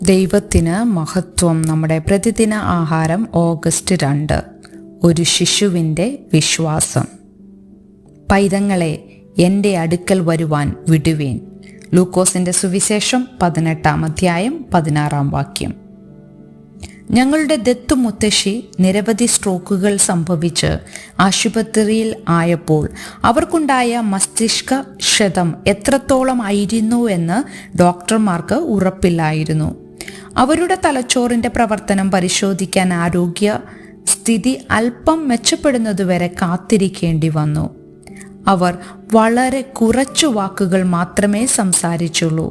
ദൈവത്തിന് മഹത്വം. നമ്മുടെ പ്രതിദിന ആഹാരം ഓഗസ്റ്റ് 2. ഒരു ശിശുവിൻ്റെ വിശ്വാസം. പൈതങ്ങളെ എൻ്റെ അടുക്കൽ വരുവാൻ വിടുവേൻ. ലൂക്കോസിൻ്റെ സുവിശേഷം 18-ാം അധ്യായം 16-ാം വാക്യം. ഞങ്ങളുടെ ദത്തുമുത്തശ്ശി നിരവധി സ്ട്രോക്കുകൾ സംഭവിച്ച് ആശുപത്രിയിൽ ആയപ്പോൾ അവർക്കുണ്ടായ മസ്തിഷ്ക ക്ഷതം എത്രത്തോളം ആയിരുന്നു എന്ന് ഡോക്ടർമാർക്ക് ഉറപ്പില്ലായിരുന്നു. അവരുടെ തലച്ചോറിൻ്റെ പ്രവർത്തനം പരിശോധിക്കാൻ ആരോഗ്യ സ്ഥിതി അല്പം മെച്ചപ്പെടുന്നതുവരെ കാത്തിരിക്കേണ്ടി വന്നു. അവർ വളരെ കുറച്ചു വാക്കുകൾ മാത്രമേ സംസാരിച്ചുള്ളൂ.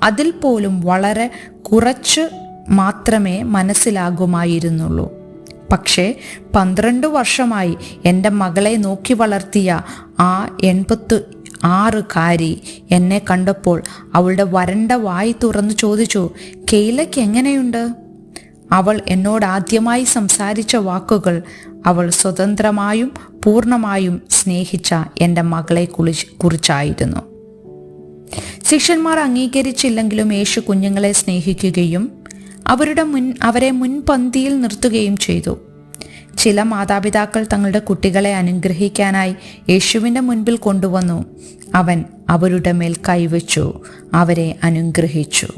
അതിൽ പോലും വളരെ കുറച്ച് മാത്രമേ മനസ്സിലാകുമായിരുന്നുള്ളൂ. പക്ഷേ 12 വർഷമായി എൻ്റെ മകളെ നോക്കി വളർത്തിയ ആ 86-കാരി എന്നെ കണ്ടപ്പോൾ അവളുടെ വരണ്ട വായി തുറന്നു ചോദിച്ചു, കെയ്ലയ്ക്ക് എങ്ങനെയുണ്ട്? അവൾ എന്നോട് ആദ്യമായി സംസാരിച്ച വാക്കുകൾ അവൾ സ്വതന്ത്രമായും പൂർണ്ണമായും സ്നേഹിച്ച എൻ്റെ മകളെ കുറിച്ചായിരുന്നു. ശിഷ്യന്മാർ അംഗീകരിച്ചില്ലെങ്കിലും യേശു കുഞ്ഞുങ്ങളെ സ്നേഹിക്കുകയും അവരെ മുൻപന്തിയിൽ നിർത്തുകയും ചെയ്തു. ചില മാതാപിതാക്കൾ തങ്ങളുടെ കുട്ടികളെ അനുഗ്രഹിക്കാനായി യേശുവിൻ്റെ മുൻപിൽ കൊണ്ടുവന്നു. അവൻ അവരുടെ മേൽ കൈവച്ചു അവരെ അനുഗ്രഹിച്ചു.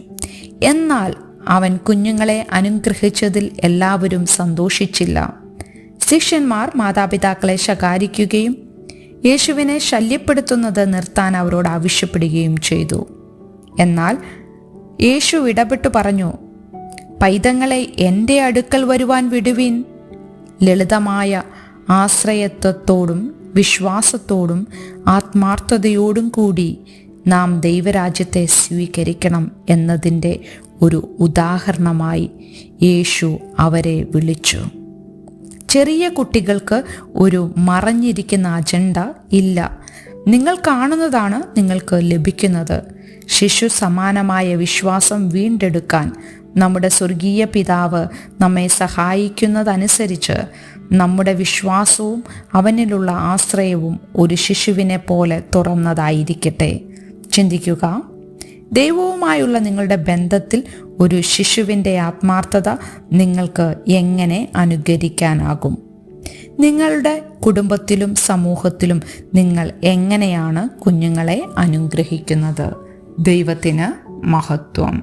എന്നാൽ അവൻ കുഞ്ഞുങ്ങളെ അനുഗ്രഹിച്ചതിൽ എല്ലാവരും സന്തോഷിച്ചില്ല. ശിഷ്യന്മാർ മാതാപിതാക്കളെ ശകാരിക്കുകയും യേശുവിനെ ശല്യപ്പെടുത്തുന്നത് നിർത്താൻ അവരോട് ആവശ്യപ്പെടുകയും ചെയ്തു. എന്നാൽ യേശു ഇടപെട്ടു പറഞ്ഞു, പൈതങ്ങളെ എൻ്റെ അടുക്കൽ വരുവാൻ വിടുവിൻ. ലളിതമായ ആശ്രയത്വത്തോടും വിശ്വാസത്തോടും ആത്മാർത്ഥതയോടും കൂടി നാം ദൈവരാജ്യത്തെ സ്വീകരിക്കണം എന്നതിൻ്റെ ഒരു ഉദാഹരണമായി യേശു അവരെ വിളിച്ചു. ചെറിയ കുട്ടികൾക്ക് ഒരു മറഞ്ഞിരിക്കുന്ന അജണ്ട ഇല്ല. നിങ്ങൾ കാണുന്നതാണ് നിങ്ങൾക്ക് ലഭിക്കുന്നത്. ശിശു സമാനമായ വിശ്വാസം വീണ്ടെടുക്കാൻ നമ്മുടെ സ്വർഗീയ പിതാവ് നമ്മെ സഹായിക്കുന്നതനുസരിച്ച് നമ്മുടെ വിശ്വാസവും അവനിലുള്ള ആശ്രയവും ഒരു ശിശുവിനെ പോലെ തുറന്നതായിരിക്കട്ടെ. ചിന്തിക്കുക, ദൈവവുമായുള്ള നിങ്ങളുടെ ബന്ധത്തിൽ ഒരു ശിശുവിൻ്റെ ആത്മാർത്ഥത നിങ്ങൾക്ക് എങ്ങനെ അനുകരിക്കാനാകും? നിങ്ങളുടെ കുടുംബത്തിലും സമൂഹത്തിലും നിങ്ങൾ എങ്ങനെയാണ് കുഞ്ഞുങ്ങളെ അനുഗ്രഹിക്കുന്നത്? ദൈവത്തിന് മഹത്വം.